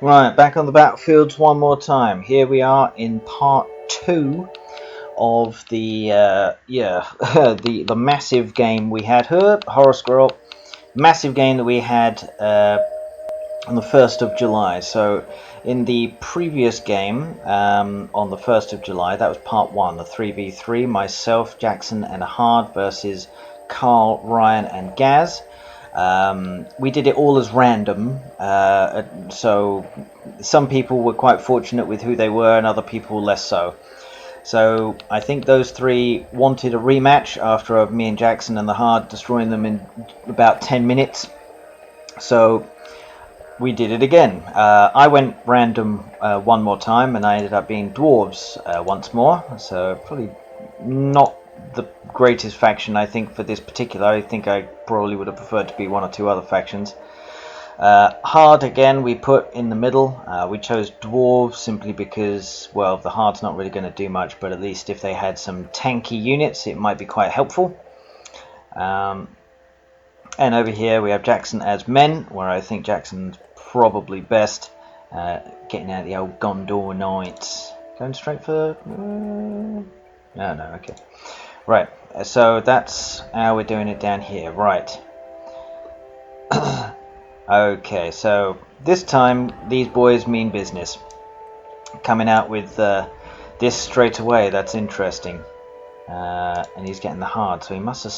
Right, back on the battlefields one more time. Here we are in part 2 of the the massive game we had. Horror Squirrel, massive game that we had on the 1st of July. So in the previous game on the 1st of July, that was part 1, the 3v3, myself, Jackson and Hard versus Carl, Ryan and Gaz. We did it all as random, so some people were quite fortunate with who they were and other people less so. So I think those three wanted a rematch after me and Jackson and the Hard destroying them in about 10 minutes. So we did it again. I went random one more time and I ended up being dwarves once more. So probably not the greatest faction, I think, for this particular. I think I probably would have preferred to be one or two other factions. Hard again we put in the middle. We chose dwarves simply because, well, the Hard's not really going to do much, but at least if they had some tanky units it might be quite helpful. And over here we have Jackson as men, where I think Jackson's probably best. Getting out the old Gondor Knights. Going straight for... no, okay. Right, so that's how we're doing it down here. Right. Okay, so this time these boys mean business. Coming out with this straight away, that's interesting. And he's getting the Hard, so he must have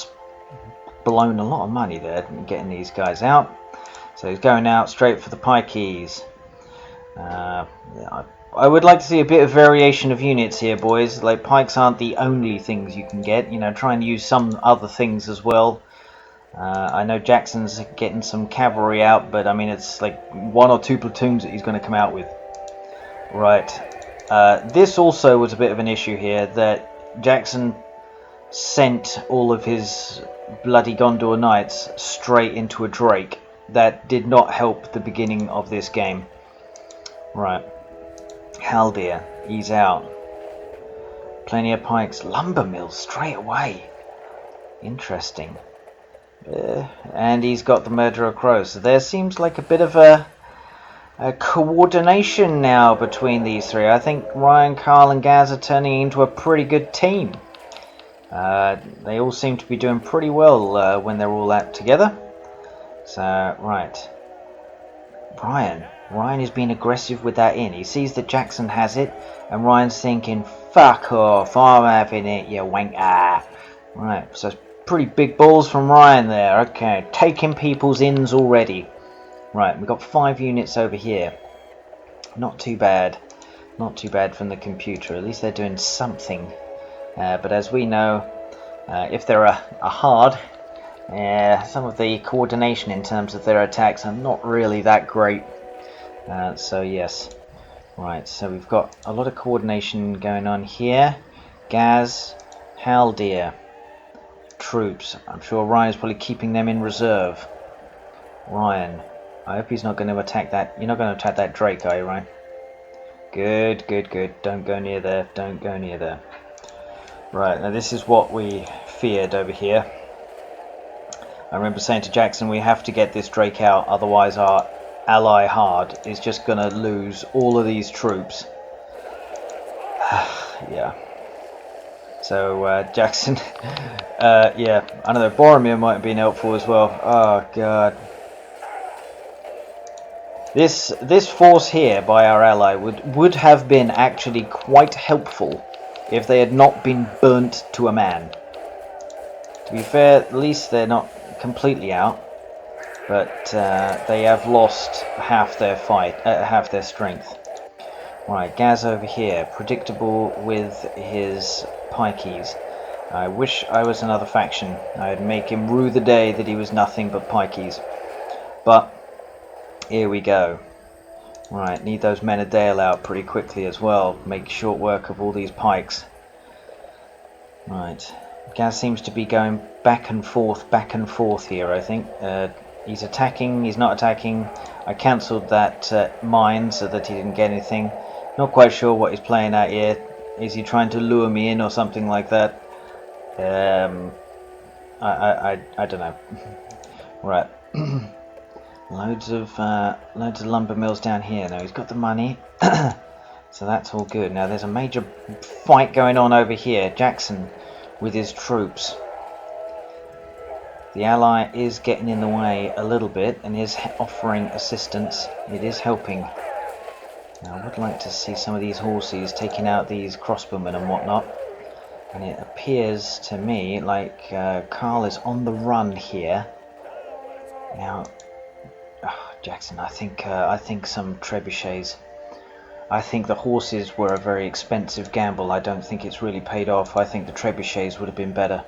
blown a lot of money there getting these guys out. So he's going out straight for the pikeys. I would like to see a bit of variation of units here, boys. Like, pikes aren't the only things you can get. You know, try and use some other things as well. I know Jackson's getting some cavalry out, but I mean, it's like 1 or 2 platoons that he's going to come out with. Right. This also was a bit of an issue here, that Jackson sent all of his bloody Gondor Knights straight into a Drake. That did not help the beginning of this game. Right. Haldir, he's out. Plenty of pikes. Lumber mill straight away. Interesting. And he's got the Murderer Crow. So there seems like a bit of a coordination now between these three. I think Ryan, Carl and Gaz are turning into a pretty good team. They all seem to be doing pretty well when they're all out together. So, right. Ryan is being aggressive with that inn. He sees that Jackson has it, and Ryan's thinking, fuck off, I'm having it, you wanker. Right, so pretty big balls from Ryan there. Okay, taking people's inns already. Right, we've got 5 units over here. Not too bad. Not too bad from the computer. At least they're doing something. But as we know, if they're a Hard, some of the coordination in terms of their attacks are not really that great. So yes. Right, so we've got a lot of coordination going on here. Gaz, Haldir, troops. I'm sure Ryan's probably keeping them in reserve. Ryan, I hope he's not going to attack that. You're not going to attack that Drake, are you, Ryan? Good, good, good. Don't go near there. Don't go near there. Right, now this is what we feared over here. I remember saying to Jackson, we have to get this Drake out, otherwise our ally Hard is just going to lose all of these troops. Yeah. So, Jackson, yeah, I don't know, Boromir might have been helpful as well. Oh, God. This force here by our ally would have been actually quite helpful if they had not been burnt to a man. To be fair, at least they're not completely out, but they have lost half their half their strength. Right, Gaz over here, predictable with his pikeys. I wish I was another faction. I'd make him rue the day that he was nothing but pikeys. But here we go. Right, need those men of Dale out pretty quickly as well. Make short work of all these pikes. Right. Gaz seems to be going back and forth here, I think. He's attacking, he's not attacking. I cancelled that mine so that he didn't get anything. Not quite sure what he's playing at here. Is he trying to lure me in or something like that? I don't know. Right. Loads of lumber mills down here. Now he's got the money, so that's all good. Now there's a major fight going on over here. Jackson with his troops. The ally is getting in the way a little bit and is offering assistance. It is helping. Now I would like to see some of these horses taking out these crossbowmen and whatnot. And it appears to me like Carl is on the run here. Now. Jackson, I think some trebuchets. I think the horses were a very expensive gamble. I don't think it's really paid off. I think the trebuchets would have been better.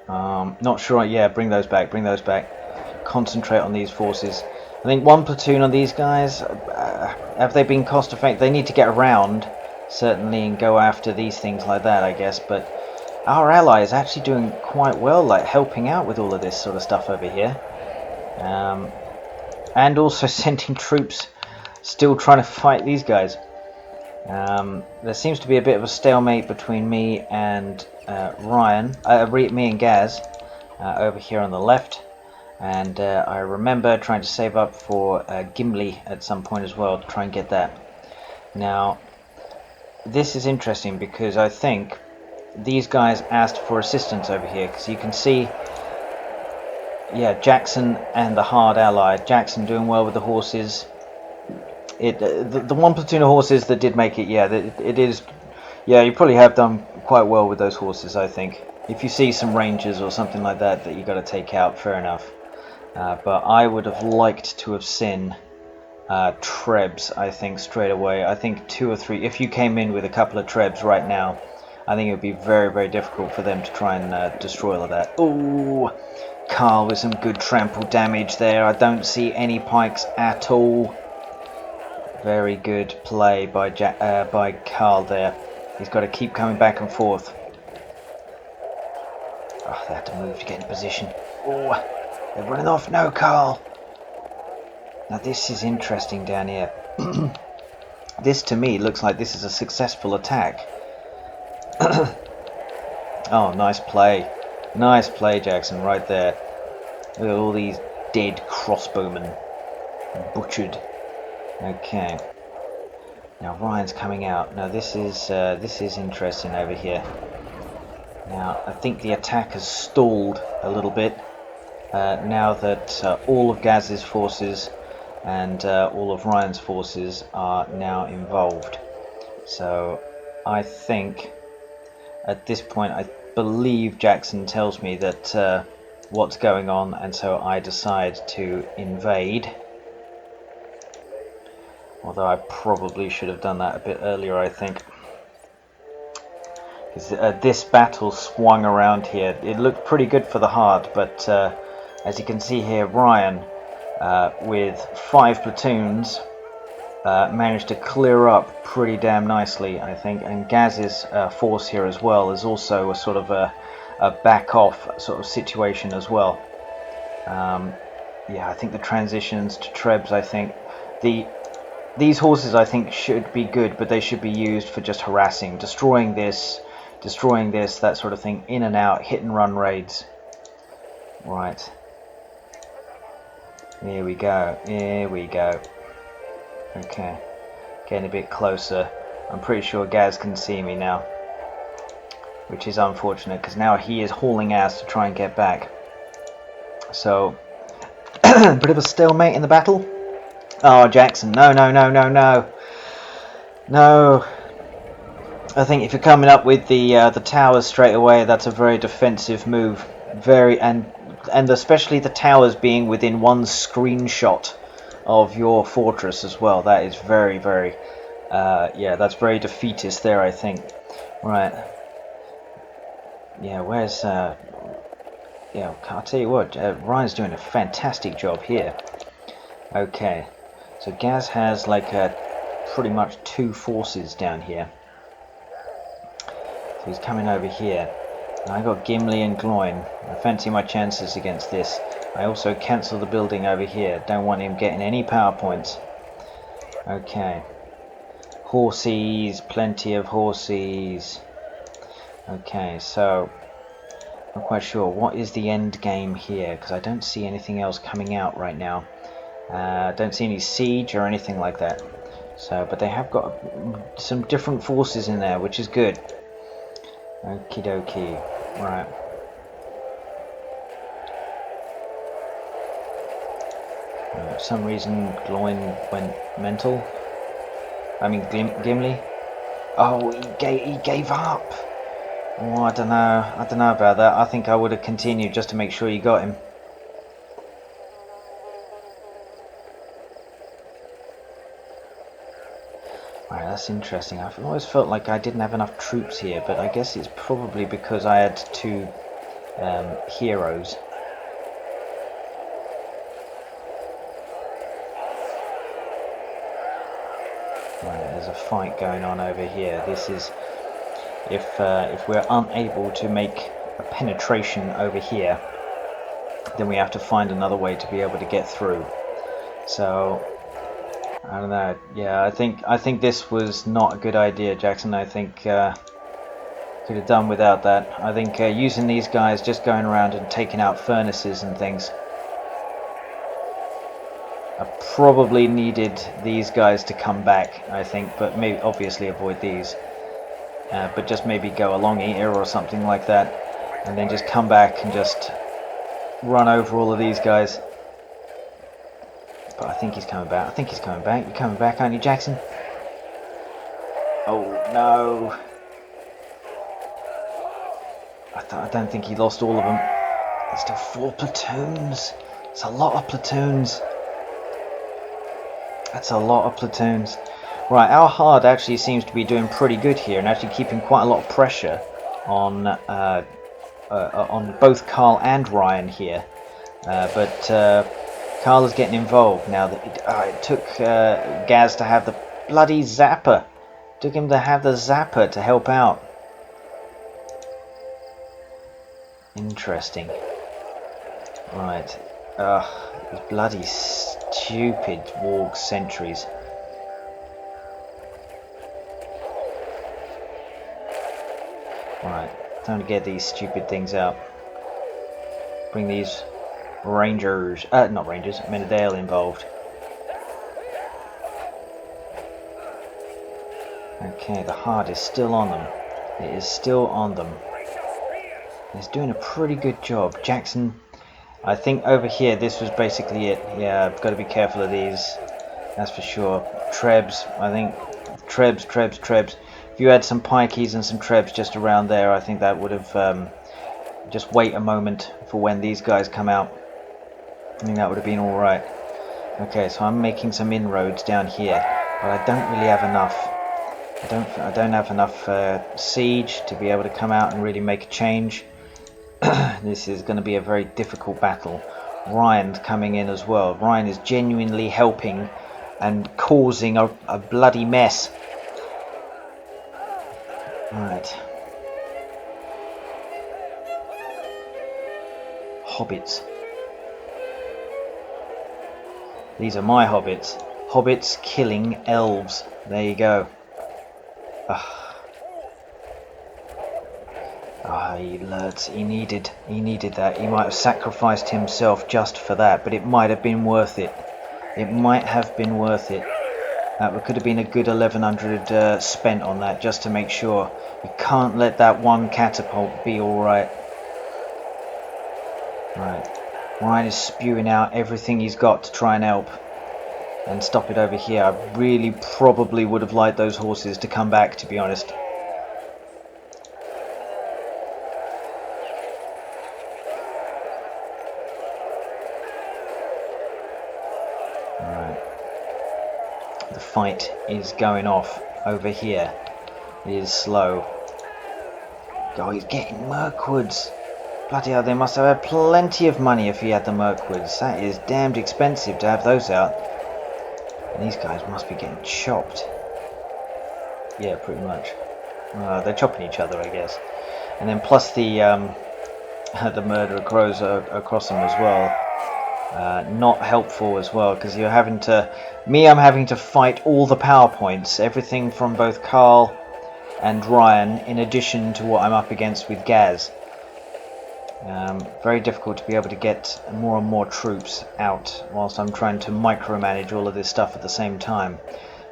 Not sure. Yeah, bring those back. Bring those back. Concentrate on these forces. I think one platoon on these guys. Have they been cost effective? They need to get around certainly and go after these things like that, I guess. But our ally is actually doing quite well, like helping out with all of this sort of stuff over here. And also sending troops still trying to fight these guys. There seems to be a bit of a stalemate between me and me and Gaz over here on the left, and I remember trying to save up for Gimli at some point as well to try and get that. Now this is interesting because I think these guys asked for assistance over here, because you can see, yeah, Jackson and the hard ally. Jackson doing well with the horses. The one platoon of horses that did make it, yeah, it is. Yeah, you probably have done quite well with those horses, I think. If you see some rangers or something like that you got to take out, fair enough. But I would have liked to have seen trebs, I think, straight away. I think 2 or 3. If you came in with a couple of trebs right now, I think it would be very, very difficult for them to try and destroy all of that. Ooh! Carl with some good trample damage there. I don't see any pikes at all. Very good play by Carl there. He's got to keep coming back and forth. Oh, they had to move to get in position. Oh, they're running off. No, Carl. Now this is interesting down here. This to me looks like this is a successful attack. Oh, nice play. Nice play, Jackson, right there. Look at all these dead crossbowmen. Butchered. Okay. Now Ryan's coming out. Now this is interesting over here. Now I think the attack has stalled a little bit. Now that all of Gaz's forces and all of Ryan's forces are now involved. So I think at this point, I believe Jackson tells me that what's going on, and so I decide to invade. Although I probably should have done that a bit earlier, I think. Because this battle swung around here. It looked pretty good for the hard, but as you can see here, Ryan, with 5 platoons, managed to clear up pretty damn nicely, I think. And Gaz's force here as well is also a sort of a back off sort of situation as well. Yeah, I think the transitions to trebs, I think these horses, I think, should be good, but they should be used for just harassing, destroying this, that sort of thing, in and out, hit and run raids. Right. Here we go. Here we go. Okay. Getting a bit closer. I'm pretty sure Gaz can see me now, which is unfortunate, because now he is hauling ass to try and get back. So, bit of a stalemate in the battle. Oh, Jackson, no. No. I think if you're coming up with the towers straight away, that's a very defensive move. And especially the towers being within one screenshot of your fortress as well. That is very, very, yeah, that's very defeatist there, I think. Right. Yeah, where's, yeah, I'll tell you what, Ryan's doing a fantastic job here. Okay. So Gaz has like pretty much 2 forces down here. So he's coming over here. And I got Gimli and Gloin. I fancy my chances against this. I also cancel the building over here. Don't want him getting any power points. Okay. Horses, plenty of horses. Okay, so Not quite sure. What is the end game here? Because I don't see anything else coming out right now. Don't see any siege or anything like that. So, but they have got some different forces in there, which is good. Okie dokie. Right. For some reason, Gloin went mental. I mean, Gimli. Oh, he gave up. Oh, I don't know. I don't know about that. I think I would have continued just to make sure you got him. Right, that's interesting. I've always felt like I didn't have enough troops here, but I guess it's probably because I had two heroes. Right, there's a fight going on over here. This is if we're unable to make a penetration over here, then we have to find another way to be able to get through. So I don't know. Yeah, I think this was not a good idea, Jackson. I think could have done without that. I think using these guys, just going around and taking out furnaces and things. I probably needed these guys to come back, I think, but maybe obviously avoid these. But just maybe go along here or something like that, and then just come back and just run over all of these guys. But I think he's coming back. I think he's coming back. You're coming back, aren't you, Jackson? Oh no! I don't think he lost all of them. There's still 4 platoons. It's a lot of platoons. That's a lot of platoons. Right, our hard actually seems to be doing pretty good here and actually keeping quite a lot of pressure on both Carl and Ryan here. But Carl is getting involved now. That it took Gaz to have the bloody zapper. It took him to have the zapper to help out. Interesting. Right. These bloody stupid warg sentries. Right, time to get these stupid things out. Bring these rangers, not rangers, Men of Dale involved. Okay, the hard is still on them. It is still on them. He's doing a pretty good job. Jackson, I think over here this was basically it. Yeah, I've got to be careful of these. That's for sure. Trebs, I think. Trebs. If you had some pikeys and some trebs just around there, I think that would have just wait a moment for when these guys come out. I think that would have been all right. Okay, so I'm making some inroads down here, but I don't really have enough. I don't have enough siege to be able to come out and really make a change. This is going to be a very difficult battle. Ryan's coming in as well. Ryan is genuinely helping and causing a bloody mess. Right. Hobbits. These are my hobbits. Hobbits killing elves. There you go. He needed that. He might have sacrificed himself just for that, but it might have been worth it. It might have been worth it. That could have been a good 1100 spent on that, just to make sure. You can't let that one catapult be alright. Right. Ryan is spewing out everything he's got to try and help and stop it over here. I really probably would have liked those horses to come back, to be honest. The fight is going off over here. It is slow. Oh, he's getting Merkwoods. Bloody hell, they must have had plenty of money if he had the Merkwoods. That is damned expensive to have those out. And these guys must be getting chopped. Yeah, pretty much. They're chopping each other, I guess. And then plus the murderer crows across them as well. Not helpful as well, because you're having to... I'm having to fight all the PowerPoints, everything from both Carl and Ryan, in addition to what I'm up against with Gaz. Very difficult to be able to get more and more troops out whilst I'm trying to micromanage all of this stuff at the same time.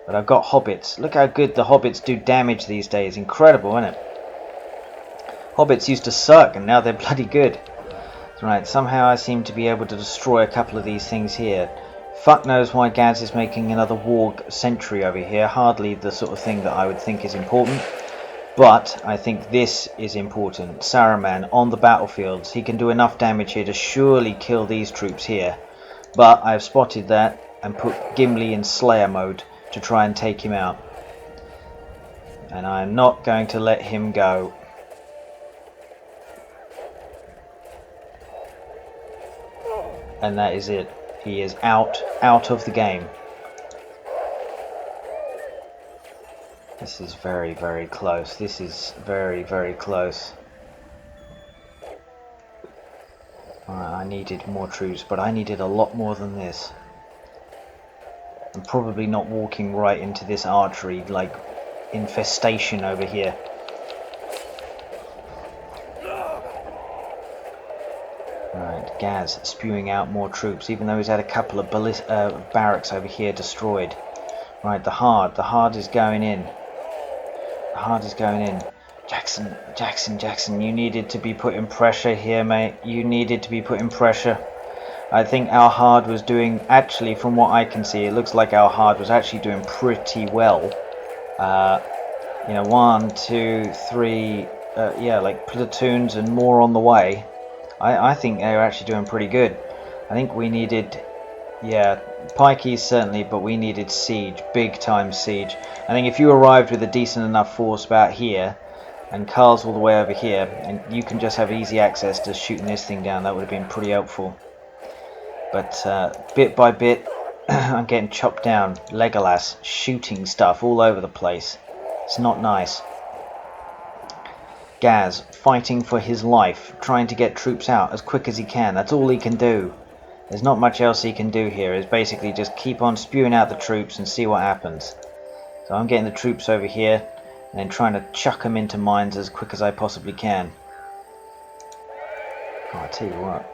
But I've got hobbits. Look how good the hobbits do damage these days. Incredible, isn't it? Hobbits used to suck and now they're bloody good. Right, somehow I seem to be able to destroy a couple of these things here. Fuck knows why Gaz is making another warg sentry over here. Hardly the sort of thing that I would think is important. But I think this is important. Saruman on the battlefields. He can do enough damage here to surely kill these troops here. But I've spotted that and put Gimli in Slayer mode to try and take him out. And I'm not going to let him go. And that is it. He is out of the game. This is very, very close. This is very, very close. I needed more troops, but I needed a lot more than this. I'm probably not walking right into this archery, like, infestation over here. Right, Gaz spewing out more troops, even though he's had a couple of barracks over here destroyed. Right, the hard is going in. The hard is going in. Jackson, you needed to be putting pressure here, mate. You needed to be putting pressure. I think our hard was doing, actually, from what I can see, it looks like our hard was actually doing pretty well. You know, 1, 2, 3, yeah, like platoons and more on the way. I think they were actually doing pretty good. I think we needed, yeah, pikeys certainly, but we needed siege, big time siege. I think if you arrived with a decent enough force about here, and Carl's all the way over here, and you can just have easy access to shooting this thing down, that would have been pretty helpful. But bit by bit, I'm getting chopped down. Legolas shooting stuff all over the place. It's not nice. Gaz fighting for his life, trying to get troops out as quick as he can. That's all he can do. There's not much else he can do here. It's basically just keep on spewing out the troops and see what happens. So I'm getting the troops over here and then trying to chuck them into mines as quick as I possibly can. Oh, I tell you what,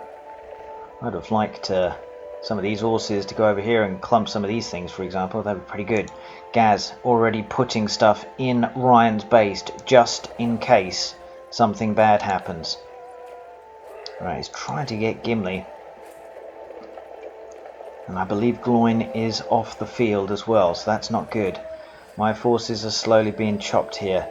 I'd have liked some of these horses to go over here and clump some of these things, for example. That would be pretty good. Gaz already putting stuff in Ryan's base just in case something bad happens. Right, he's trying to get Gimli. And I believe Gloin is off the field as well, so that's not good. My forces are slowly being chopped here.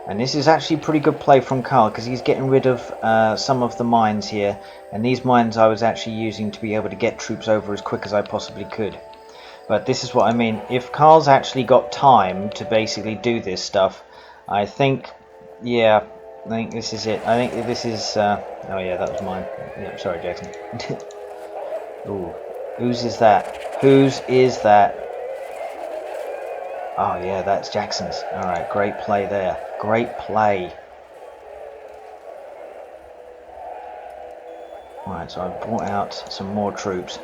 And this is actually pretty good play from Carl, because he's getting rid of some of the mines here. And these mines I was actually using to be able to get troops over as quick as I possibly could. But this is what I mean. If Carl's actually got time to basically do this stuff, I think, yeah, I think this is it. I think this is, oh yeah, that was mine. Yeah, sorry, Jackson. Ooh, whose is that? Whose is that? Oh yeah, that's Jackson's. Alright, great play there. Great play. Right, so I've brought out some more troops.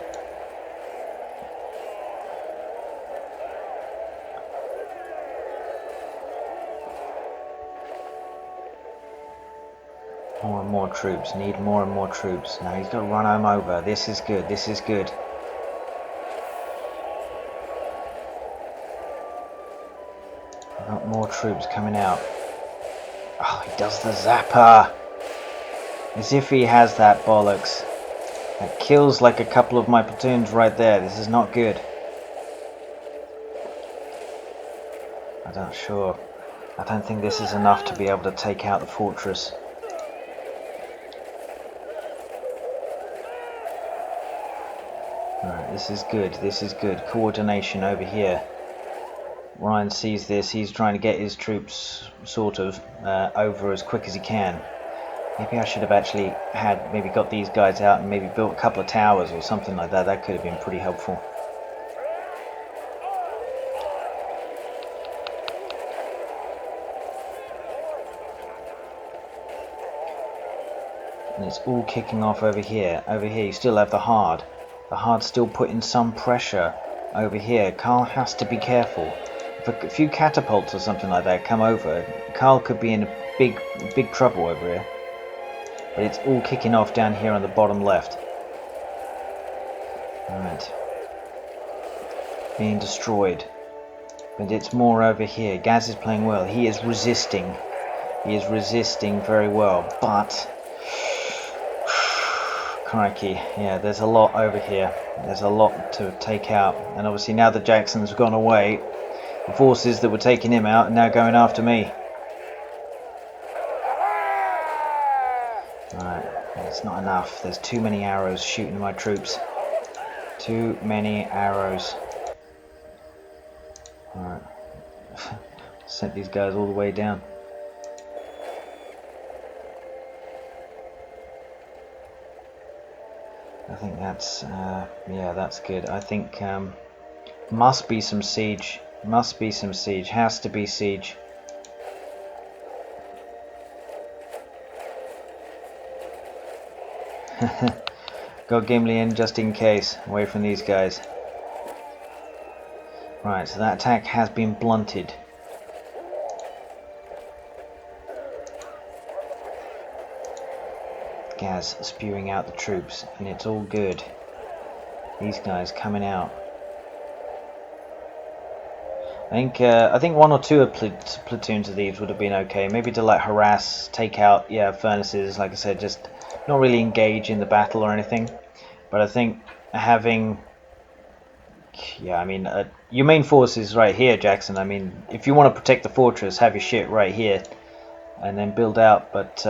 More and more troops. Need more and more troops. Now he's got to run home over. This is good. This is good. I've got more troops coming out. Oh, he does the zapper. As if he has that bollocks. That kills like a couple of my platoons right there. This is not good. I'm not sure. I don't think this is enough to be able to take out the fortress. Alright, this is good. This is good. Coordination over here. Ryan sees this. He's trying to get his troops sort of over as quick as he can. Maybe I should have actually maybe got these guys out and maybe built a couple of towers or something like that. That could have been pretty helpful. And it's all kicking off over here. Over here you still have the hard. The hard's still putting some pressure over here. Carl has to be careful. If a few catapults or something like that come over, Carl could be in big trouble over here. but it's all kicking off down here on the bottom left. Alright. Being destroyed. But it's more over here. Gaz is playing well. He is resisting. He is resisting very well. But... crikey. Yeah, there's a lot over here. There's a lot to take out. And obviously now that Jackson's gone away, the forces that were taking him out are now going after me. Alright. It's not enough. There's too many arrows shooting at my troops. Too many arrows. Alright. Sent these guys all the way down. I think that's yeah, that's good. I think must be some siege. Must be some siege. Has to be siege. Got Gimli in just in case, away from these guys. Right, so that attack has been blunted. Gaz spewing out the troops, and it's all good. These guys coming out. I think one or two platoons of these would have been okay. Maybe to like harass, take out, yeah, furnaces. Like I said, just not really engage in the battle or anything. But I think having, yeah, I mean, your main force is right here, Jackson. I mean, if you want to protect the fortress, have your shit right here, and then build out. But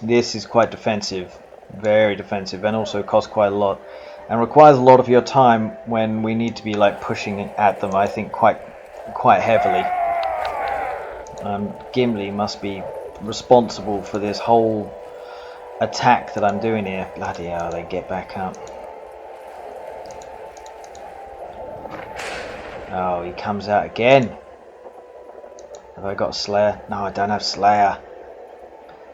this is quite defensive, very defensive, and also costs quite a lot. And requires a lot of your time when we need to be like pushing at them, I think quite heavily. Gimli must be responsible for this whole attack that I'm doing here. Bloody hell, they get back up. Oh, he comes out again. Have I got a Slayer? No, I don't have Slayer.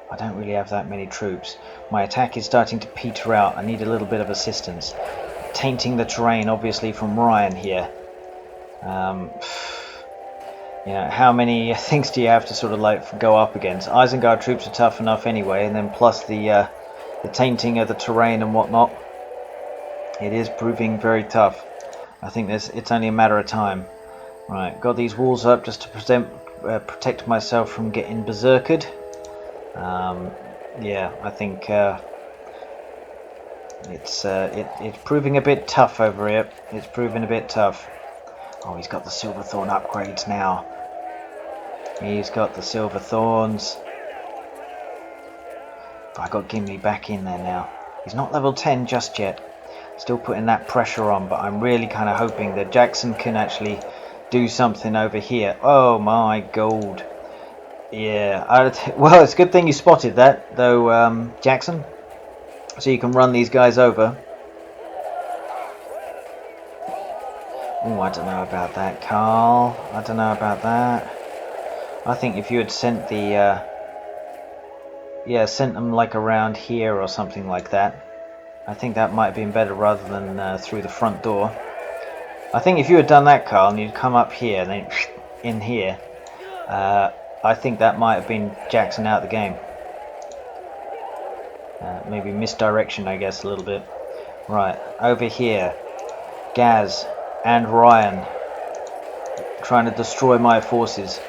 I don't really have that many troops. My attack is starting to peter out. I need a little bit of assistance. Tainting the terrain, obviously, from Ryan here. You know, how many things do you have to sort of like go up against? Isengard troops are tough enough anyway, and then plus the tainting of the terrain and whatnot. It is proving very tough. I think it's only a matter of time. Right, got these walls up just to protect myself from getting berserkered. Yeah, I think it's proving a bit tough over here. It's proving a bit tough. Oh, he's got the Silverthorn upgrades now. He's got the Silverthorns. I got Gimli back in there now. He's not level 10 just yet. Still putting that pressure on, but I'm really kind of hoping that Jackson can actually do something over here. Oh my god. Yeah, well, it's a good thing you spotted that, though, Jackson. So you can run these guys over. Oh, I don't know about that, Carl. I don't know about that. I think if you had sent the, yeah, sent them like around here or something like that, I think that might have been better rather than through the front door. I think if you had done that, Carl, and you'd come up here and then in here, I think that might have been Jackson out of the game. Maybe misdirection, I guess, a little bit. Right, over here, Gaz and Ryan trying to destroy my forces.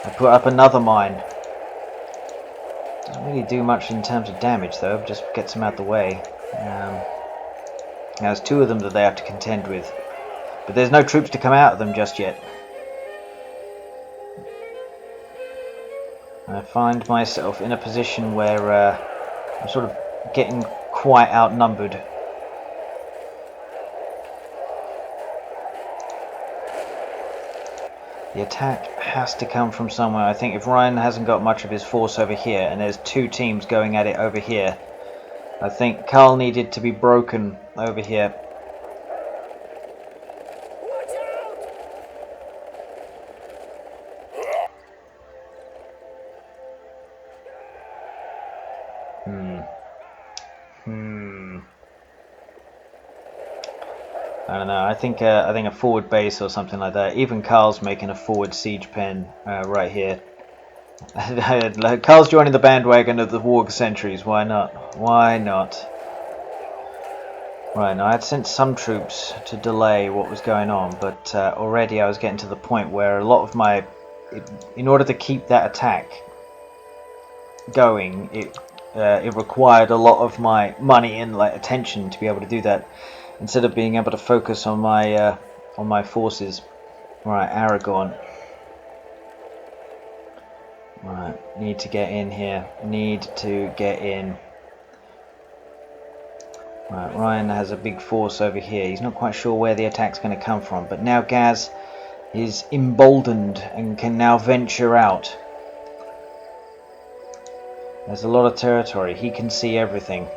I put up another mine. Doesn't really do much in terms of damage, though. Just gets them out of the way. There's two of them that they have to contend with, but there's no troops to come out of them just yet. I find myself in a position where I'm sort of getting quite outnumbered. The attack has to come from somewhere. I think if Ryan hasn't got much of his force over here, and there's two teams going at it over here, I think Carl needed to be broken over here. I don't know. I think a forward base or something like that. Even Carl's making a forward siege pen right here. Carl's joining the bandwagon of the Warg Sentries. Why not? Why not? Right, now I had sent some troops to delay what was going on, but already I was getting to the point where a lot of my... in order to keep that attack going, it required a lot of my money and attention to be able to do that, instead of being able to focus on my forces. Right, Aragorn. Right, need to get in here. Need to get in. Right, Ryan has a big force over here. He's not quite sure where the attack's going to come from, but now Gaz is emboldened and can now venture out. There's a lot of territory. He can see everything.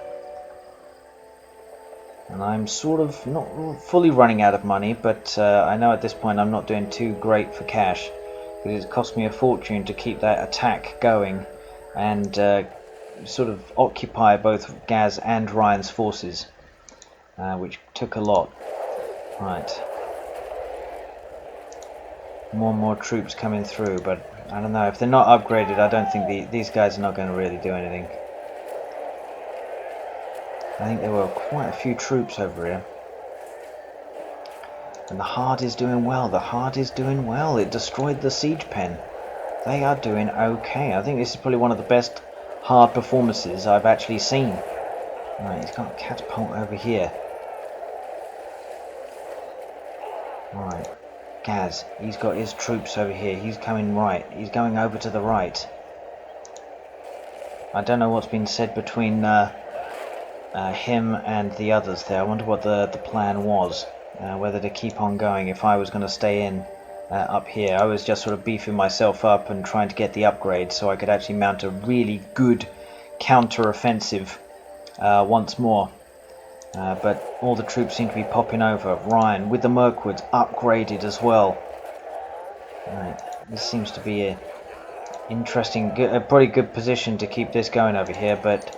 And I'm sort of not fully running out of money, but I know at this point I'm not doing too great for cash, because it's cost me a fortune to keep that attack going and sort of occupy both Gaz and Ryan's forces, which took a lot. Right. More and more troops coming through, but I don't know, if they're not upgraded, I don't think these guys are not going to really do anything. I think there were quite a few troops over here. And the Hard is doing well. The Hard is doing well. It destroyed the siege pen. They are doing okay. I think this is probably one of the best Hard performances I've actually seen. Right, he's got a catapult over here. Right. Gaz, he's got his troops over here. He's coming right. He's going over to the right. I don't know what's been said between him and the others there. I wonder what the plan was. Whether to keep on going if I was going to stay in up here. I was just sort of beefing myself up and trying to get the upgrade so I could actually mount a really good counter-offensive once more. But all the troops seem to be popping over. Ryan with the Mirkwoods upgraded as well. Right, this seems to be a interesting, a pretty good position to keep this going over here, but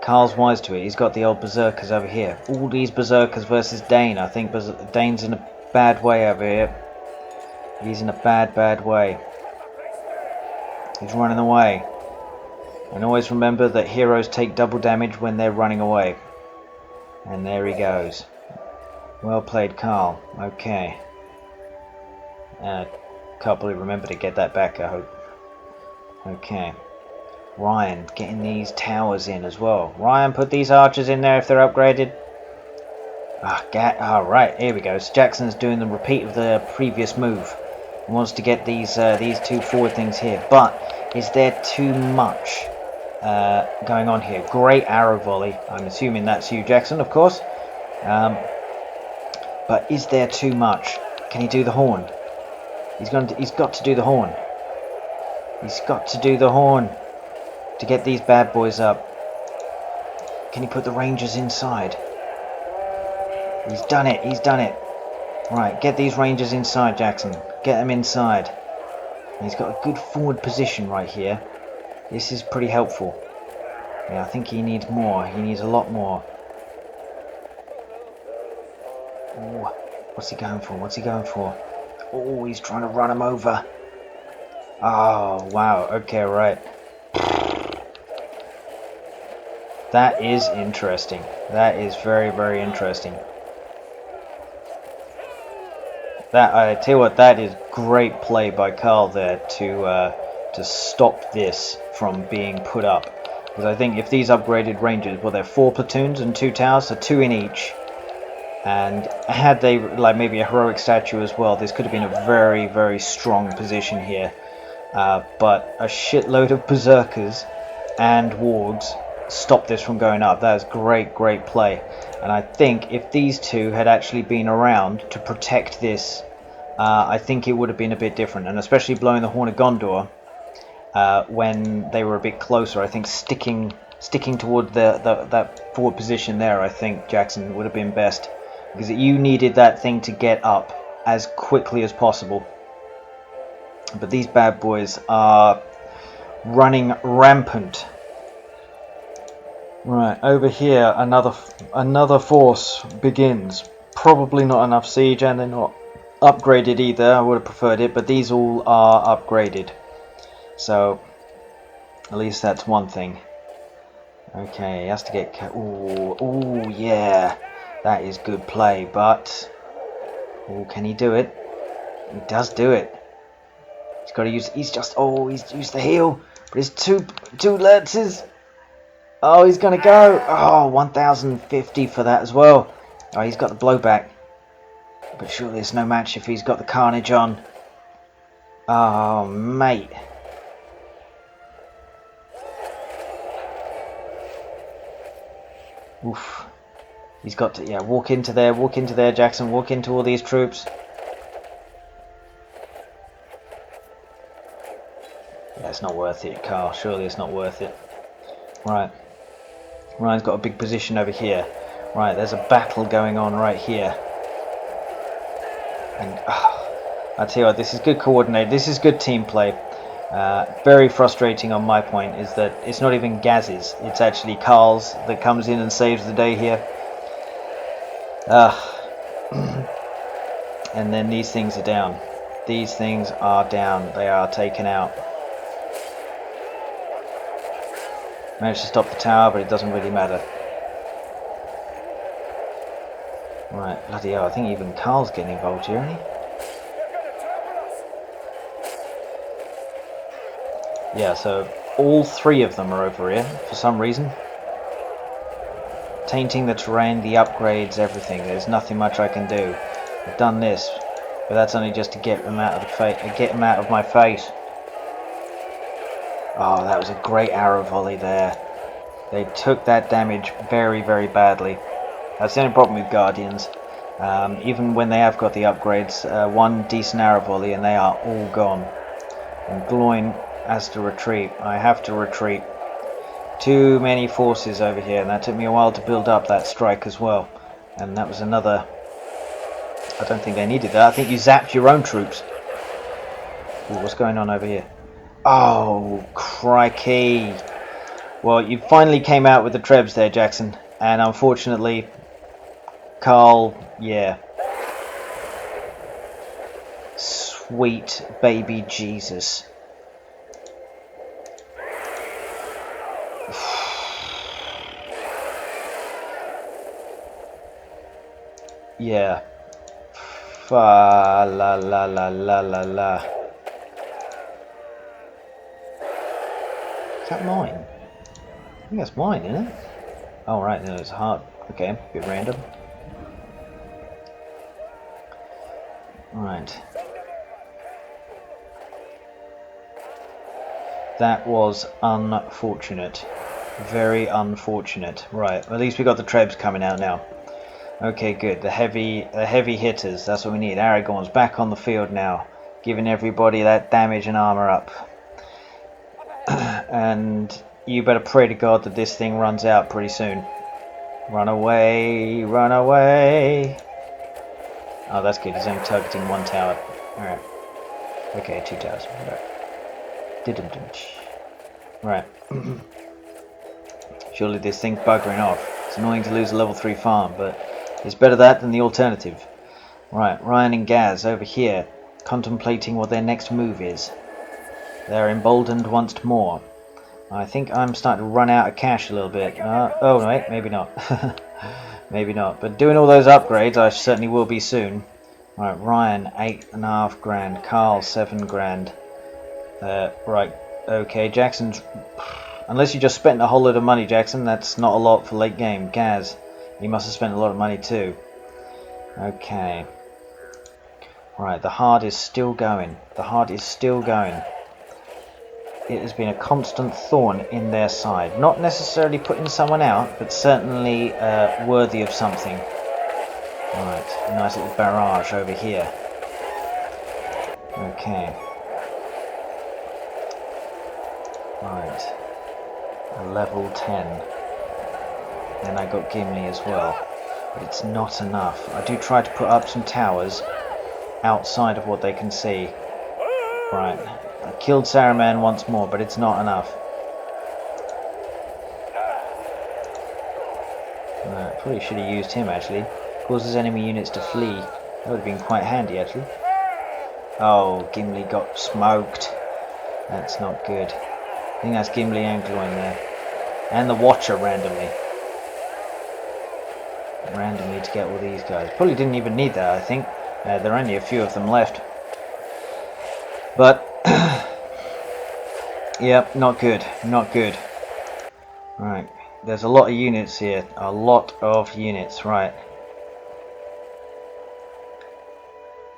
Carl's wise to it. He's got the old berserkers over here. All these berserkers versus Dane. I think Dane's in a bad way over here. He's in a bad way. He's running away. And always remember that heroes take double damage when they're running away. And there he goes. Well played, Carl. Okay. Can't really remember to get that back, I hope. Okay. Ryan, getting these towers in as well. Ryan, put these archers in there if they're upgraded. Right, here we go. So Jackson's doing the repeat of the previous move. He wants to get these two forward things here. But is there too much going on here? Great arrow volley. I'm assuming that's you, Jackson, of course. But is there too much? Can he do the horn? He's got to do the horn. He's got to do the horn to get these bad boys up. Can he put the rangers inside? He's done it. He's done it. Right, get these rangers inside, Jackson. Get them inside. And he's got a good forward position right here. This is pretty helpful. Yeah, I think he needs more. He needs a lot more. Ooh, what's he going for? What's he going for? Oh, he's trying to run him over. Oh, wow. Okay, right. That is interesting. That is very, very interesting. I tell you what, that is great play by Carl there to stop this from being put up. Because I think if these upgraded rangers, well, they're 4 platoons and 2 towers, so 2 in each. And had they like maybe a heroic statue as well, this could have been a very, very strong position here. But a shitload of berserkers and wargs stopped this from going up. That is great, great play. And I think if these two had actually been around to protect this, I think it would have been a bit different. And especially blowing the Horn of Gondor when they were a bit closer, I think sticking toward that forward position there, I think Jackson would have been best. Because you needed that thing to get up as quickly as possible. But these bad boys are running rampant. Right, over here another force begins. Probably not enough siege, and they're not upgraded either. I would have preferred it, but these all are upgraded. So at least that's one thing. Okay, he has to get... Ooh, yeah. That is good play, but... Ooh, can he do it? He does do it. He's got to use... He's used the heel. But it's two Lurtzes. Oh, he's going to go. Oh, 1,050 for that as well. Oh, he's got the blowback. But surely it's no match if he's got the carnage on. Oh, mate. Oof. He's got to, yeah, walk into there, Jackson, walk into all these troops. Yeah, it's not worth it, Carl. Surely it's not worth it. Right. Ryan's got a big position over here. Right, there's a battle going on right here. And I tell you what, this is good coordinated. This is good team play. Very frustrating on my point is that it's not even Gaz's. It's actually Carl's that comes in and saves the day here. And then these things are down. These things are down. They are taken out. Managed to stop the tower, but it doesn't really matter. Right, bloody hell, I think even Carl's getting involved here, isn't he? Yeah, so all three of them are over here for some reason. Tainting the terrain, the upgrades, everything. There's nothing much I can do. I've done this, but that's only just to get them out of my face. Oh, that was a great arrow volley there. They took that damage very, very badly. That's the only problem with Guardians. Even when they have got the upgrades, one decent arrow volley and they are all gone. And Gloin has to retreat. I have to retreat. Too many forces over here, and that took me a while to build up that strike as well. And that was another... I don't think they needed that. I think you zapped your own troops. Ooh, what's going on over here? Oh, crikey. Well, you finally came out with the Trebs there, Jackson. And unfortunately, Carl, yeah. Sweet baby Jesus. Yeah. Fa la la la la la la. Is that mine? I think that's mine, isn't it? Oh right, no, it's hard. Okay, a bit random. Right. That was unfortunate. Very unfortunate. Right, at least we got the Trebs coming out now. Okay, good. The heavy hitters, that's what we need. Aragorn's back on the field now, giving everybody that damage and armor up. And you better pray to God that this thing runs out pretty soon. Run away, run away. Oh, that's good. He's only targeting one tower. Alright. Okay, two towers. Right. Surely this thing's buggering off. It's annoying to lose a level 3 farm, but it's better that than the alternative. Right, Ryan and Gaz over here, contemplating what their next move is. They're emboldened once more. I think I'm starting to run out of cash a little bit. Oh, wait, maybe not. Maybe not. But doing all those upgrades, I certainly will be soon. Right, Ryan, 8.5 grand. Carl, 7 grand. Right, okay, Jackson's... Unless you just spent a whole load of money, Jackson, that's not a lot for late game. Gaz, you must have spent a lot of money too. Okay. Right, the hard is still going. The hard is still going. It has been a constant thorn in their side. Not necessarily putting someone out, but certainly worthy of something. Right, a nice little barrage over here. Okay. Right. A level 10. Then I got Gimli as well. But it's not enough. I do try to put up some towers outside of what they can see. Right. I killed Saruman once more, but it's not enough. Right, probably should have used him actually. Causes enemy units to flee. That would have been quite handy actually. Oh, Gimli got smoked. That's not good. I think that's Gimli and Gloin there. And the Watcher randomly. Randomly to get all these guys. Probably didn't even need that, I think. There are only a few of them left. But, yep, not good. Not good. Right. There's a lot of units here. A lot of units. Right.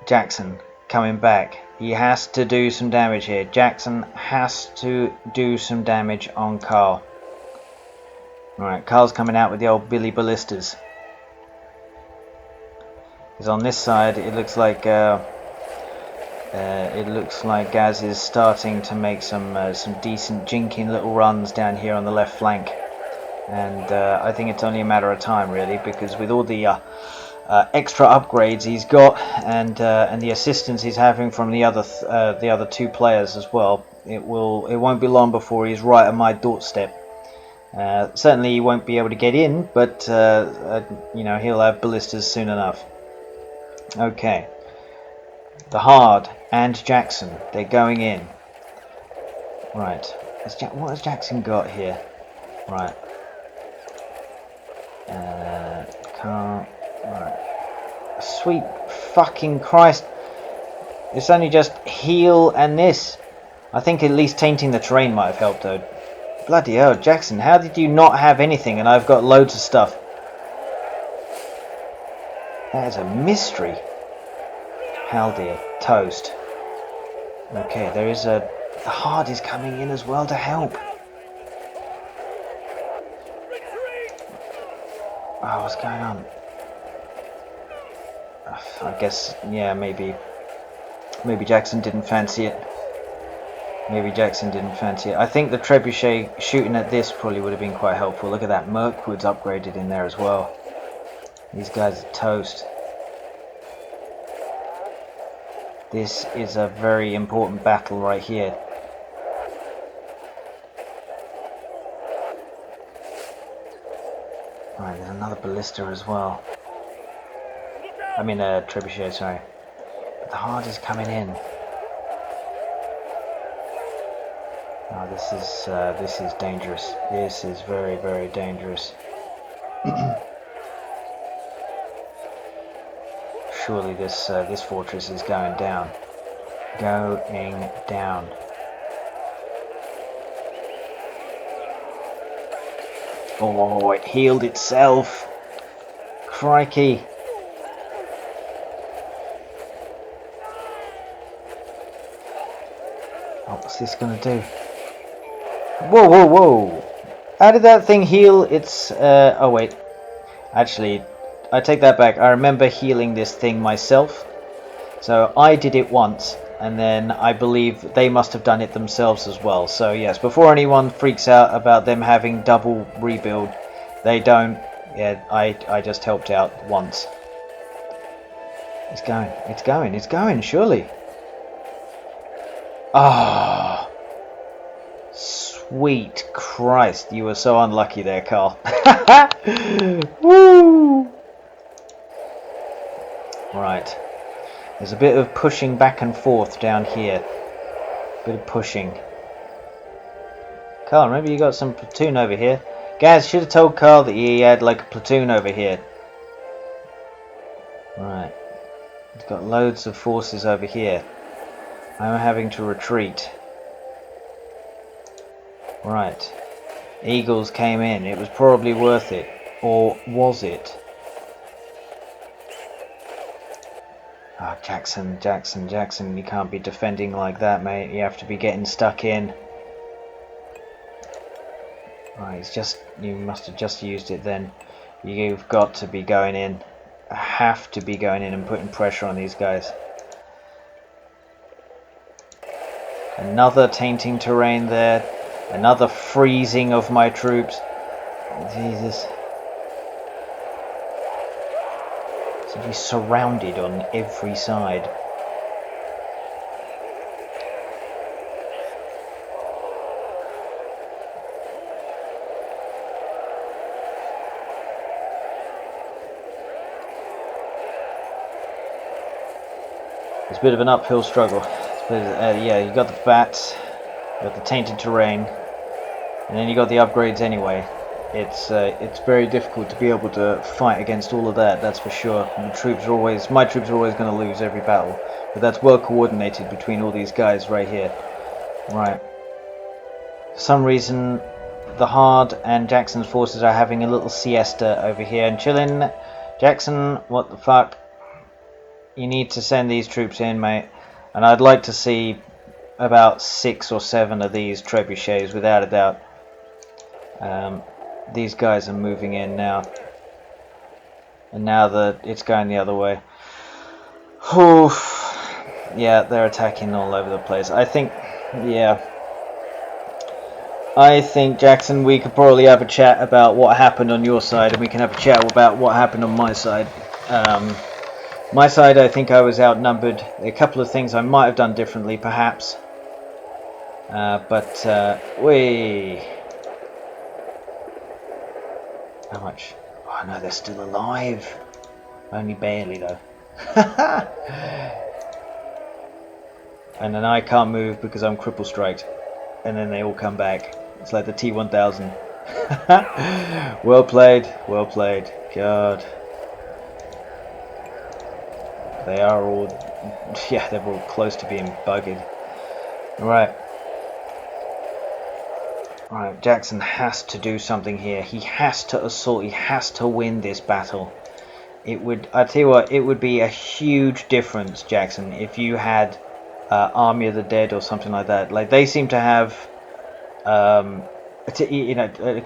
Jackson coming back. He has to do some damage here. Jackson has to do some damage on Carl. Right, Carl's coming out with the old Billy Ballistas. Because on this side, it looks like Gaz is starting to make some decent jinking little runs down here on the left flank, and I think it's only a matter of time, really, because with all the extra upgrades he's got and the assistance he's having from the other two players as well, it won't be long before he's right at my doorstep. Certainly he won't be able to get in, but you know, he'll have ballistas soon enough. Okay, the Hard and Jackson, they're going in. Right, what has Jackson got here? Right, can't. Right, sweet fucking Christ! It's only just heal and this. I think at least tainting the terrain might have helped though. Bloody hell, Jackson, how did you not have anything and I've got loads of stuff? That is a mystery. Haldir, toast. Okay, there is the Hard is coming in as well to help. Oh, what's going on? I guess, yeah, maybe Jackson didn't fancy it. Maybe Jackson didn't fancy it. I think the trebuchet shooting at this probably would have been quite helpful. Look at that, Mirkwood's upgraded in there as well. These guys are toast. This is a very important battle right here. Right, there's another ballista as well. I mean, trebuchet, sorry. But the Hard is coming in. Oh, this is dangerous. This is very, very dangerous. Surely this fortress is going down. Going down. Oh, it healed itself. Crikey. Oh, what's this gonna do? Whoa, whoa, whoa! How did that thing heal its... oh wait. Actually, I take that back. I remember healing this thing myself. So I did it once, and then I believe they must have done it themselves as well. So yes, before anyone freaks out about them having double rebuild, they don't. Yeah, I just helped out once. It's going, it's going, it's going, surely. Ah, oh, sweet Christ, you were so unlucky there, Carl. Woo! Right. There's a bit of pushing back and forth down here. Bit of pushing. Carl, remember you got some platoon over here? Gaz should have told Carl that he had like a platoon over here. Right. He's got loads of forces over here. I'm having to retreat. Right. Eagles came in. It was probably worth it. Or was it? Ah, oh, Jackson, you can't be defending like that, mate. You have to be getting stuck in. Right, you must have just used it then. You've got to be going in. Have to be going in and putting pressure on these guys. Another tainting terrain there. Another freezing of my troops. Jesus. He's surrounded on every side. It's a bit of an uphill struggle. Yeah, you got the bats. got the tainted terrain, and then you got the upgrades anyway. It's very difficult to be able to fight against all of that. That's for sure. My troops are always going to lose every battle, but that's well coordinated between all these guys right here. Right. For some reason, the Hard and Jackson's forces are having a little siesta over here and chilling. Jackson, what the fuck? You need to send these troops in, mate. And I'd like to see about 6 or 7 of these trebuchets, without a doubt. These guys are moving in now. And now that it's going the other way. Whew. Yeah, they're attacking all over the place. I think, Jackson, we could probably have a chat about what happened on your side, and we can have a chat about what happened on my side. My side, I think I was outnumbered. A couple of things I might have done differently, perhaps. How much? Oh no, they're still alive. Only barely, though. And then I can't move because I'm cripple striked. And then they all come back. It's like the T-1000. Well played, well played. God. They are all... Yeah, they're all close to being buggered. Right. Right, Jackson has to do something here. He has to assault. He has to win this battle. It would... I tell you what, it would be a huge difference, Jackson, if you had Army of the Dead or something like that. Like, they seem to have...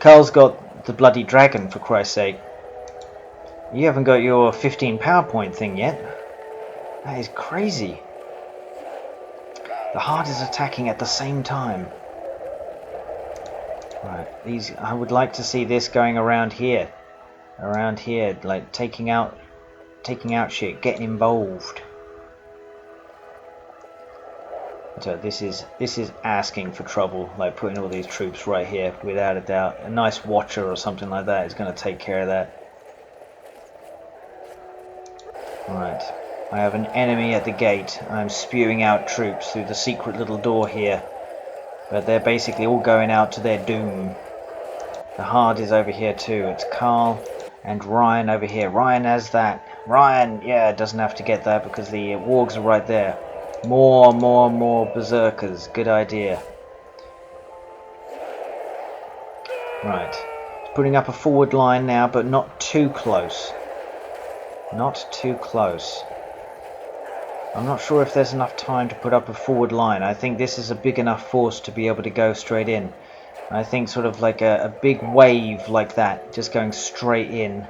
Carl's got the bloody dragon, for Christ's sake. You haven't got your 15 PowerPoint thing yet. That is crazy. The Hard is attacking at the same time. Right, I would like to see this going around here. Around here, like taking out shit, getting involved. So this is asking for trouble, like putting all these troops right here, without a doubt. A nice watcher or something like that is going to take care of that. Right, I have an enemy at the gate. I'm spewing out troops through the secret little door here, but they're basically all going out to their doom. The Hard is over here too. It's Carl and Ryan over here. Ryan has that. Ryan, yeah, doesn't have to get that because the wargs are right there. More berserkers. Good idea. Right. Putting up a forward line now, but not too close. Not too close. I'm not sure if there's enough time to put up a forward line. I think this is a big enough force to be able to go straight in. I think sort of like a big wave like that, just going straight in.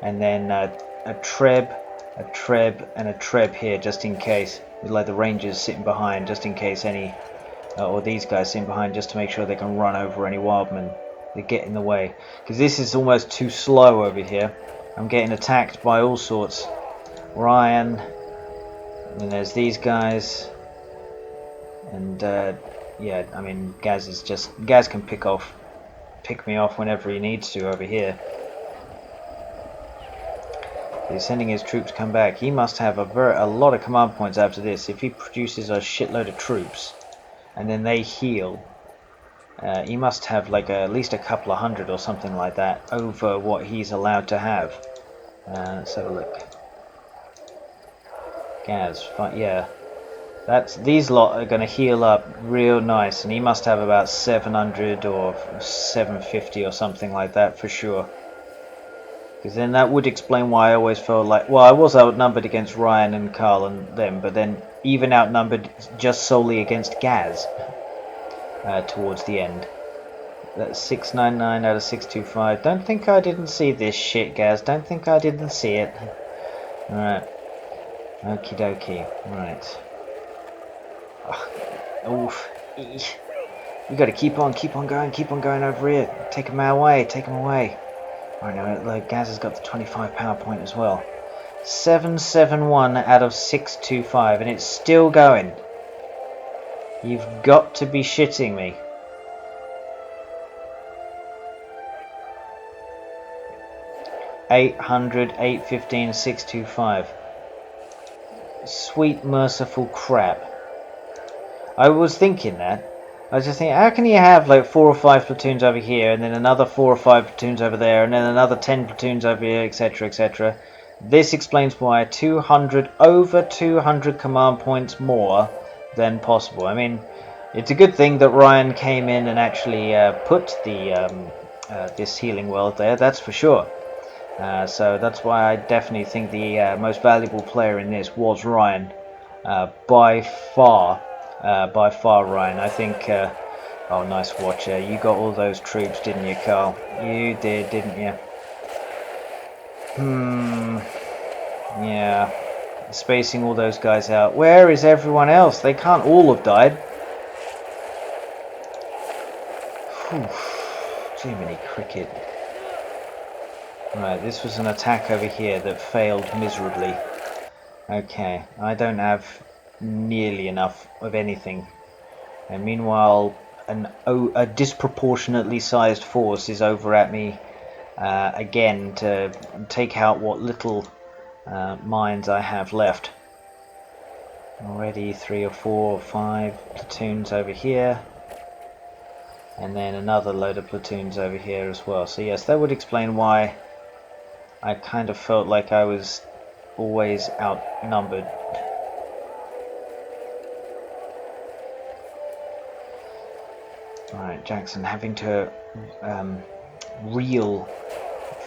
And then a treb, and a treb here, just in case. With like the Rangers sitting behind, just in case any... or these guys sitting behind, just to make sure they can run over any wildmen that get in the way. Because this is almost too slow over here. I'm getting attacked by all sorts. Ryan... And there's these guys, and yeah, I mean, Gaz can pick me off whenever he needs to over here. He's sending his troops to come back. He must have a lot of command points after this. If he produces a shitload of troops, and then they heal, he must have like at least a couple of hundred or something like that over what he's allowed to have. Let's have a look. Gaz, yeah, these lot are going to heal up real nice, and he must have about 700 or 750 or something like that for sure. Because then that would explain why I always felt like, well, I was outnumbered against Ryan and Carl and them, but then even outnumbered just solely against Gaz towards the end. That's 699 out of 625. Don't think I didn't see this shit, Gaz. Don't think I didn't see it. Alright. Okie dokie, right. Oof. You gotta keep on going over here. Take him away. Right now, like, Gaz has got the 25 power point as well. 771 out of 625, and it's still going. You've got to be shitting me. $800, 815, 625. Sweet merciful crap. I was thinking that, I was just thinking, how can you have like 4 or 5 platoons over here, and then another 4 or 5 platoons over there, and then another 10 platoons over here, etc., etc. This explains why 200, over 200 command points more than possible. I mean, it's a good thing that Ryan came in and actually put the this healing world there, that's for sure. So that's why I definitely think the most valuable player in this was Ryan, by far. Ryan. I think. Oh, nice watcher. You got all those troops, didn't you, Carl? You did, didn't you? Yeah. Spacing all those guys out. Where is everyone else? They can't all have died. Whew. Jiminy cricket. Right, this was an attack over here that failed miserably. Okay, I don't have nearly enough of anything. And meanwhile, a disproportionately sized force is over at me again to take out what little mines I have left. Already 3 or 4 or 5 platoons over here. And then another load of platoons over here as well. So yes, that would explain why I kind of felt like I was always outnumbered. Alright, Jackson having to reel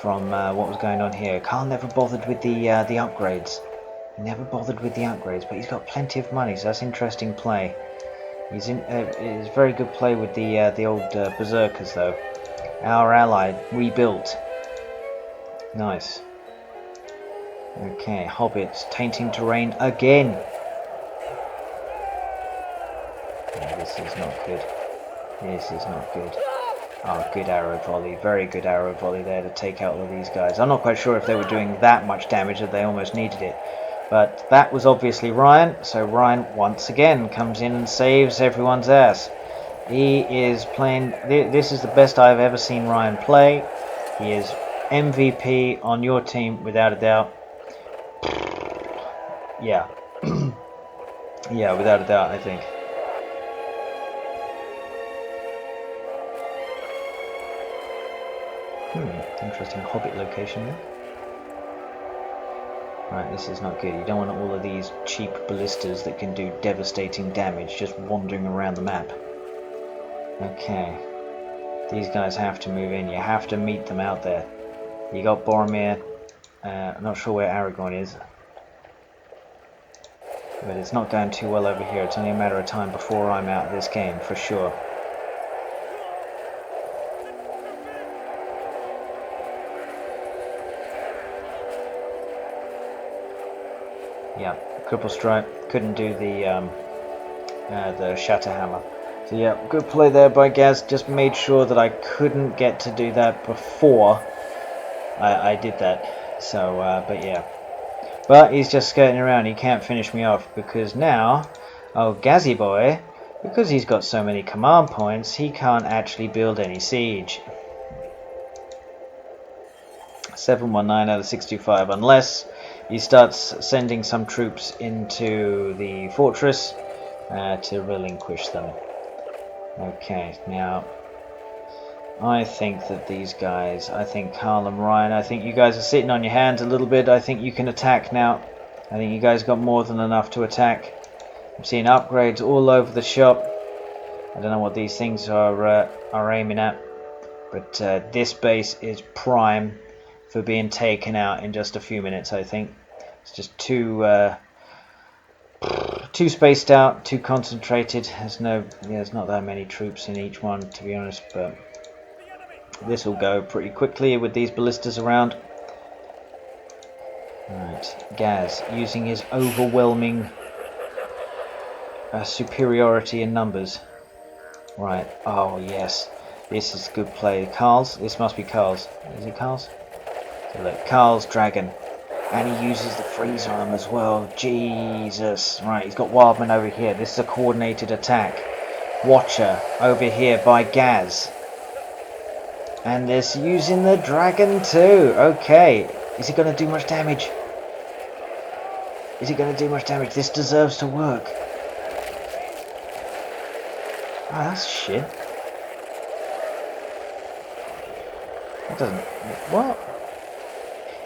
from what was going on here. Carl never bothered with the upgrades. He never bothered with the upgrades, but he's got plenty of money, so that's interesting play. He's very good play with the old berserkers though. Our ally rebuilt. Nice. Okay, hobbits tainting terrain again. Oh, this is not good. This is not good. Oh, good arrow volley. Very good arrow volley there to take out all of these guys. I'm not quite sure if they were doing that much damage that they almost needed it. But that was obviously Ryan. So Ryan once again comes in and saves everyone's ass. He is playing... This is the best I've ever seen Ryan play. He is MVP on your team without a doubt. Yeah. Yeah, without a doubt, I think. Interesting hobbit location there. Right, this is not good. You don't want all of these cheap ballistas that can do devastating damage just wandering around the map. Okay. These guys have to move in. You have to meet them out there. You got Boromir. I'm not sure where Aragorn is. But it's not going too well over here. It's only a matter of time before I'm out of this game, for sure. Yeah, cripple strike, couldn't do the Shatterhammer. So yeah, good play there by Gaz. Just made sure that I couldn't get to do that before I did that. So, but yeah. But he's just skirting around. He can't finish me off because now, oh Gazzy boy, because he's got so many command points, he can't actually build any siege. 719 out of 625, unless he starts sending some troops into the fortress to relinquish them. Okay, now I think that these guys, I think Carl and Ryan, I think you guys are sitting on your hands a little bit. I think you can attack now. I think you guys got more than enough to attack. I'm seeing upgrades all over the shop. I don't know what these things are aiming at, but this base is prime for being taken out in just a few minutes. I think it's just too spaced out, too concentrated. There's not that many troops in each one, to be honest, but this will go pretty quickly with these ballistas around. Right, Gaz using his overwhelming superiority in numbers. Right, oh yes, this is good play. Carl's, this must be Carl's. Is it Carl's? So look, Carl's dragon, and he uses the freeze arm as well. Jesus, right, he's got Wildman over here. This is a coordinated attack. Watcher over here by Gaz, and this using the dragon too. Okay, is it going to do much damage? Is it going to do much damage? This deserves to work. that's shit. It doesn't... What?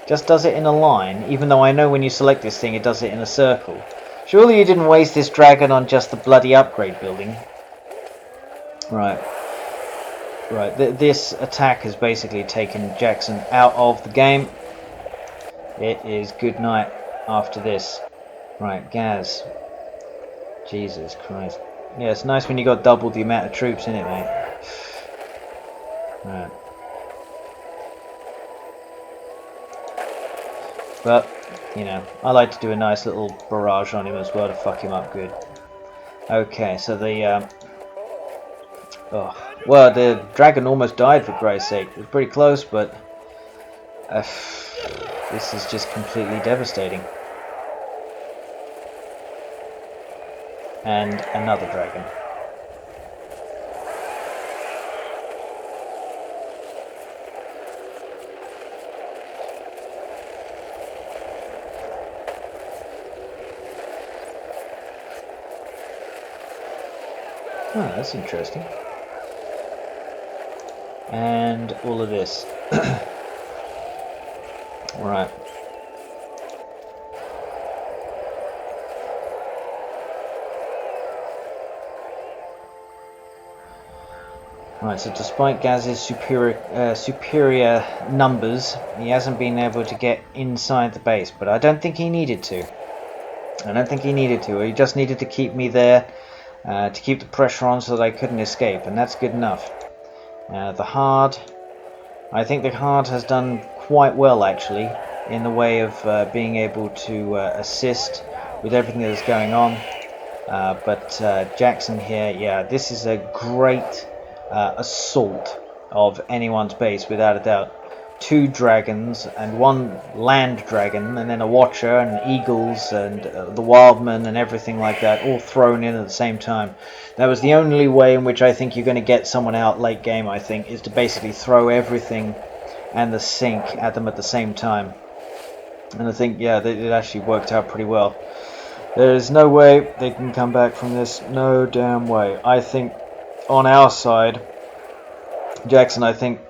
Just does it in a line, even though I know when you select this thing it does it in a circle. Surely you didn't waste this dragon on just the bloody upgrade building. Right. Right, this attack has basically taken Jackson out of the game. It is good night after this. Right, Gaz. Jesus Christ. Yeah, it's nice when you got double the amount of troops in it, mate. Right. But, you know, I like to do a nice little barrage on him as well to fuck him up good. Okay, so the... oh, well, the dragon almost died for Christ's sake. It was pretty close, but... this is just completely devastating. And another dragon. Oh, that's interesting. And all of this. Right. Right, so despite Gaz's superior numbers, he hasn't been able to get inside the base, but I don't think he needed to. I don't think he needed to. He just needed to keep me there, to keep the pressure on so that I couldn't escape, and that's good enough. The hard... I think the hard has done quite well, actually, in the way of being able to assist with everything that is going on. But Jackson here, yeah, this is a great assault of anyone's base, without a doubt. 2 dragons and 1 land dragon, and then a watcher and eagles and the wildman and everything like that, all thrown in at the same time. That was the only way in which I think you're going to get someone out late game, I think, is to basically throw everything and the sink at them at the same time. And I think, yeah, it actually worked out pretty well. There's no way they can come back from this. No damn way. I think on our side, Jackson, I think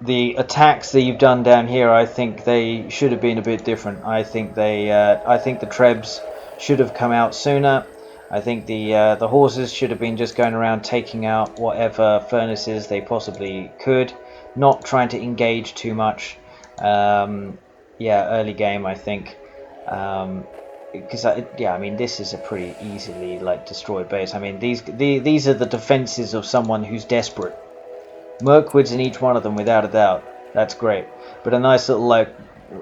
the attacks that you've done down here, I think they should have been a bit different. I think the trebs should have come out sooner. I think the horses should have been just going around taking out whatever furnaces they possibly could, not trying to engage too much. Yeah, early game, I think. Because yeah, I mean, this is a pretty easily destroyed base. I mean, these are the defenses of someone who's desperate. Mirkwoods in each one of them, without a doubt. That's great. But a nice little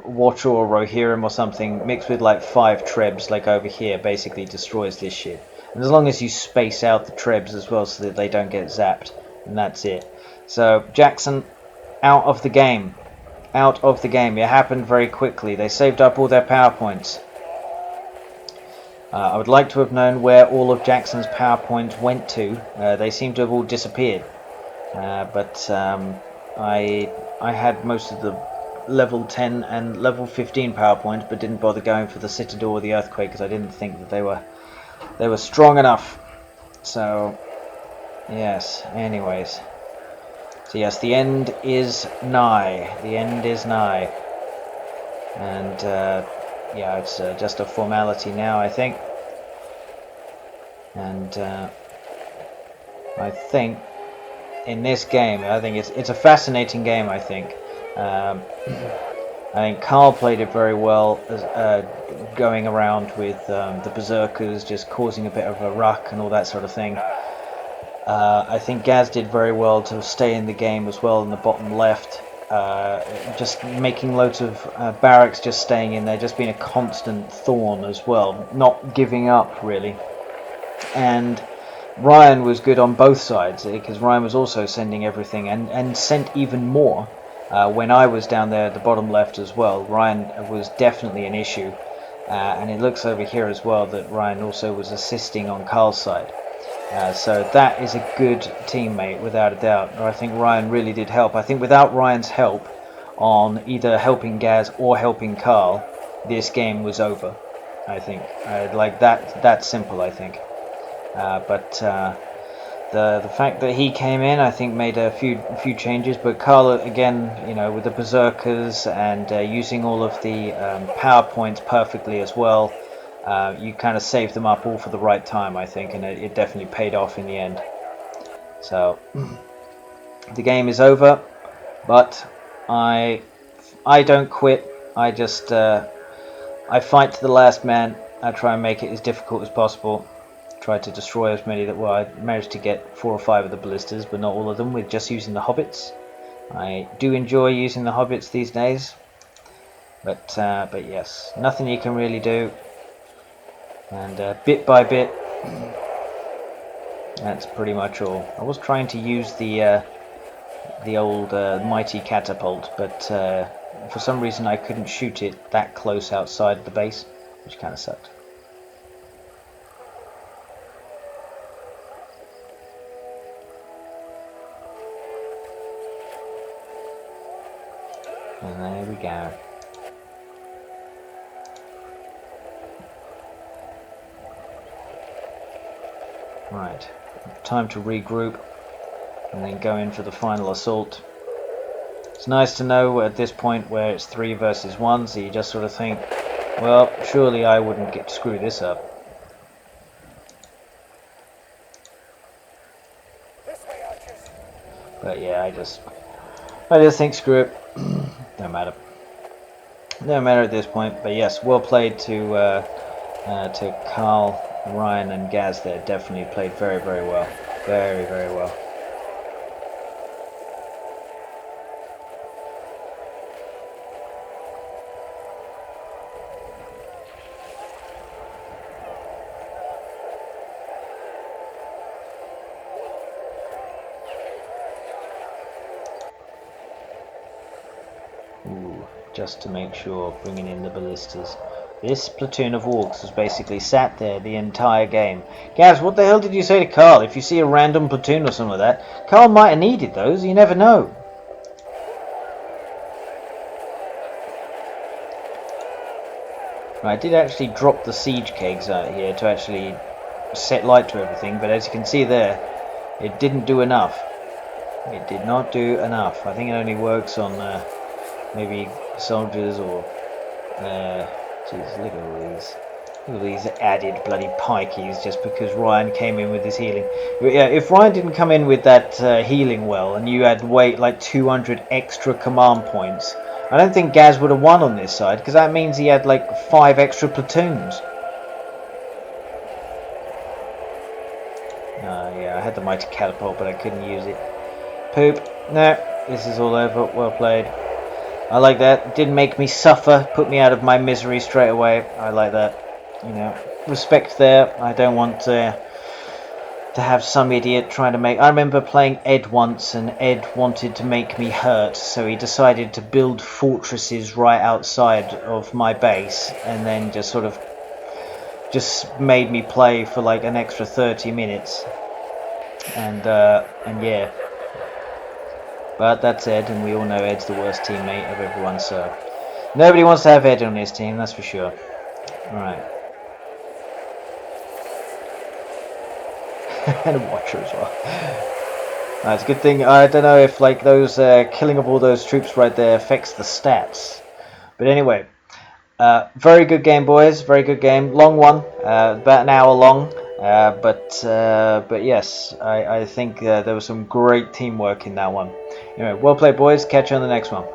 Watcher or Rohirrim or something mixed with 5 trebs over here basically destroys this shit. And as long as you space out the trebs as well so that they don't get zapped, and that's it. So Jackson, out of the game. Out of the game. It happened very quickly. They saved up all their power points. I would like to have known where all of Jackson's power points went to. They seem to have all disappeared. But I had most of the level 10 and level 15 power points, but didn't bother going for the Citadel or the Earthquake because I didn't think that they were strong enough. So yes, anyways. So yes, the end is nigh. The end is nigh. And yeah, it's just a formality now, I think. And I think in this game, I think it's a fascinating game. I think Carl played it very well, going around with the berserkers, just causing a bit of a ruck and all that sort of thing. I think Gaz did very well to stay in the game as well in the bottom left, just making loads of barracks, just staying in there, just being a constant thorn as well, not giving up really. And Ryan was good on both sides, because Ryan was also sending everything and sent even more when I was down there at the bottom left as well. Ryan was definitely an issue, and it looks over here as well that Ryan also was assisting on Carl's side. So that is a good teammate, without a doubt. I think Ryan really did help. I think without Ryan's help on either helping Gaz or helping Carl, this game was over. I think that's simple, I think. But The fact that he came in, I think, made a few changes. But Carl, again, you know, with the berserkers and using all of the power points perfectly as well, you kind of saved them up all for the right time, I think, and it definitely paid off in the end. So the game is over, but I don't quit. I just I fight to the last man. I try and make it as difficult as possible. Tried to destroy as many that were. I managed to get 4 or 5 of the ballistas, but not all of them, with just using the hobbits. I do enjoy using the hobbits these days, but yes, nothing you can really do. And bit by bit, that's pretty much all. I was trying to use the old mighty catapult, but for some reason I couldn't shoot it that close outside the base, which kind of sucked. And there we go. Right, time to regroup and then go in for the final assault. It's nice to know at this point where it's 3 versus 1, so you just sort of think, well, surely I wouldn't screw this up. But yeah, I just think screw it. Don't matter. No matter at this point. But yes, well played to Carl, Ryan, and Gaz there. Definitely played very, very well. Very, very well. Just to make sure, bringing in the ballistas. This platoon of orcs has basically sat there the entire game. Gaz, what the hell did you say to Carl? If you see a random platoon or something like that, Carl might have needed those, you never know. Right, I did actually drop the siege kegs out here to actually set light to everything, but as you can see there, it didn't do enough. It did not do enough. I think it only works on maybe soldiers or jeez, look at all these. Look at these added bloody pikeys just because Ryan came in with his healing. But yeah, if Ryan didn't come in with that healing well and you had wait like 200 extra command points, I don't think Gaz would have won on this side, because that means he had like 5 extra platoons. Yeah, I had the mighty catapult, but I couldn't use it. Poop. No, this is all over. Well played. I like that. It didn't make me suffer. Put me out of my misery straight away. I like that. You know, respect there. I don't want to have some idiot trying to make... I remember playing Ed once, and Ed wanted to make me hurt, so he decided to build fortresses right outside of my base, and then just sort of just made me play for like an extra 30 minutes. And yeah. But that's Ed, and we all know Ed's the worst teammate of everyone, so nobody wants to have Ed on his team, that's for sure. Right. And a watcher as well. It's a good thing. I don't know if like those killing of all those troops right there affects the stats. But anyway, very good game, boys. Very good game. Long one, about an hour long. But yes, I think there was some great teamwork in that one. Anyway, well played, boys. Catch you on the next one.